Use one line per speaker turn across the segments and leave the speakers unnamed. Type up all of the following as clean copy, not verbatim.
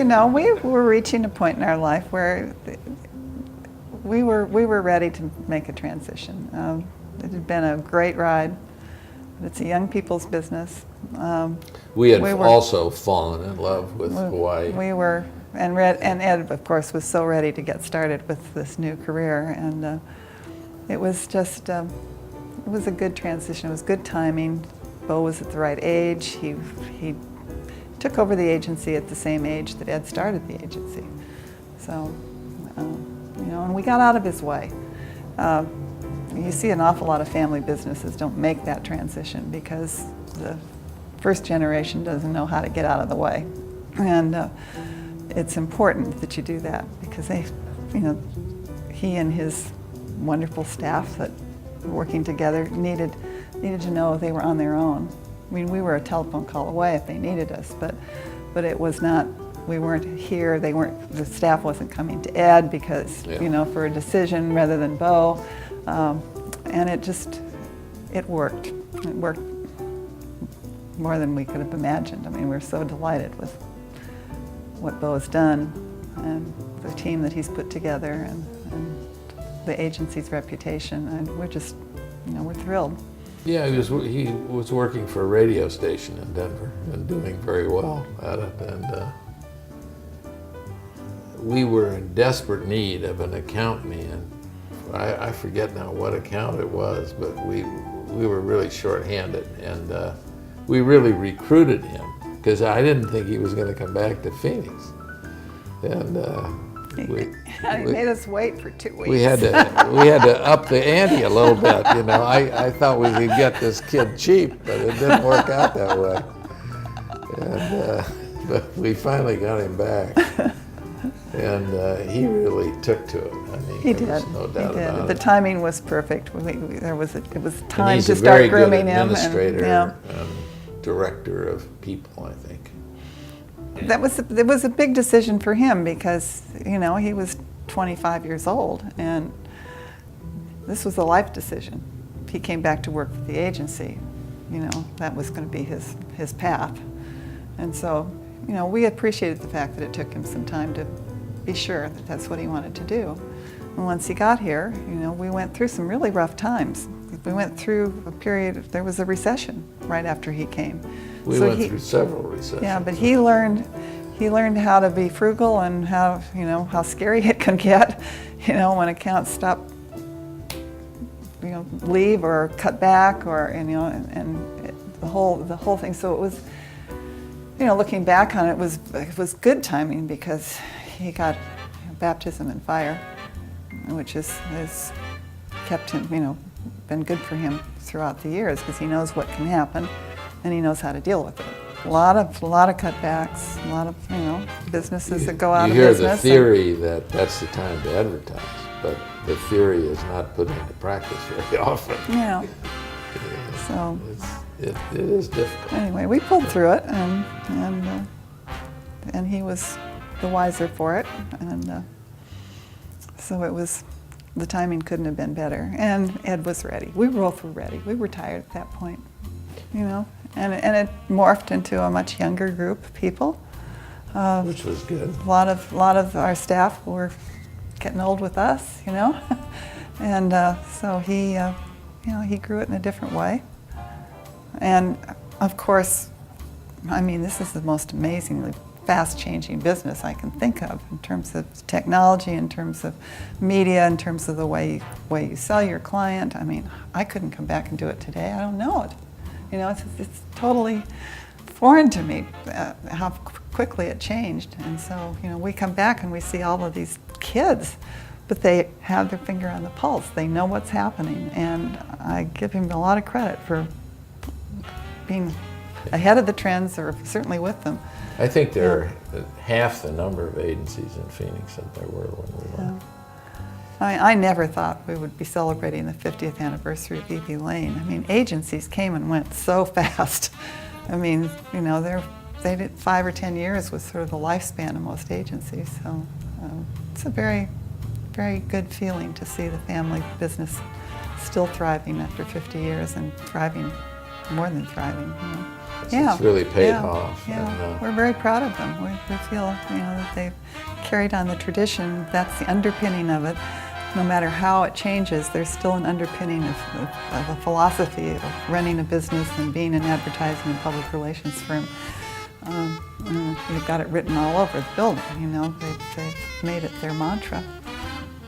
know, we were reaching a point in our life where we were ready to make a transition. It had been a great ride. It's a young people's business.
We had also fallen in love with Hawaii.
We were, and Ed, of course, was so ready to get started with this new career, and it was just, it was a good transition. It was good timing. Beau was at the right age. He took over the agency at the same age that Ed started the agency. So, you know, and we got out of his way. You see an awful lot of family businesses don't make that transition because the first generation doesn't know how to get out of the way. And it's important that you do that because they, you know, he and his wonderful staff that were working together needed to know they were on their own. I mean, we were a telephone call away if they needed us, but it was not, we weren't here, the staff wasn't coming to Ed because, you know, for a decision rather than Beau. And it worked. It worked more than we could have imagined. I mean, we're so delighted with what Beau has done and the team that he's put together and the agency's reputation. And we're just, you know, we're thrilled.
Yeah, he was working for a radio station in Denver and doing very well at it. And we were in desperate need of an account man. I forget now what account it was, but we were really short-handed, and we really recruited him because I didn't think he was going to come back to Phoenix. And
he made us wait for 2 weeks.
we had to up the ante a little bit. You know, I thought we could get this kid cheap, but it didn't work out that way. And but we finally got him back. And he really took to it. I mean,
he
there
did.
was no doubt about it.
The timing was perfect. It was time
to
start grooming him.
And he's a very good administrator and director of people, I think.
It was a big decision for him because, you know, he was 25 years old, and this was a life decision. He came back to work for the agency. You know, that was going to be his path. And so, you know, we appreciated the fact that it took him some time to be sure that that's what he wanted to do. And once he got here, you know, we went through some really rough times. We went through a period, there was a recession right after he came.
We went through several recessions.
Yeah, but he learned how to be frugal and how, you know, how scary it can get, you know, when accounts stop, you know, leave or cut back or, you know, and the whole thing. So it was, you know, looking back on it, it was good timing because he got baptism in fire, which has kept him, you know, been good for him throughout the years because he knows what can happen and he knows how to deal with it. A lot of cutbacks, a lot of, you know, businesses that go out of business.
You hear the theory that that's the time to advertise, but the theory is not put into practice very often.
Yeah. So
it is difficult.
Anyway, we pulled through it, and he was the wiser for it, and so it was. The timing couldn't have been better, and Ed was ready. We both were ready. We were tired at that point, you know, and it morphed into a much younger group of people,
which was good.
A lot of our staff were getting old with us, you know, and so he, you know, he grew it in a different way. And of course, I mean, this is the most amazingly fast-changing business I can think of in terms of technology, in terms of media, in terms of the way you sell your client. I mean, I couldn't come back and do it today. I don't know it. You know, it's totally foreign to me how quickly it changed. And so, you know, we come back and we see all of these kids, but they have their finger on the pulse. They know what's happening, and I give him a lot of credit for being ahead of the trends, or certainly with them.
I think there are half the number of agencies in Phoenix than there were when we went.
I never thought we would be celebrating the 50th anniversary of E.B. Lane. I mean, agencies came and went so fast. I mean, you know, they did 5 or 10 years was sort of the lifespan of most agencies. So it's a very, very good feeling to see the family business still thriving after 50 years and thriving, more than thriving. You know.
It's really paid
yeah,
off.
Yeah.
And,
We're very proud of them. We feel, that they've carried on the tradition. That's the underpinning of it. No matter how it changes, there's still an underpinning of a philosophy of running a business and being an advertising and public relations firm. They've got it written all over the building, they've made it their mantra.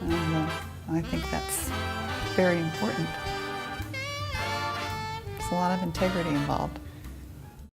And I think that's very important. There's a lot of integrity involved.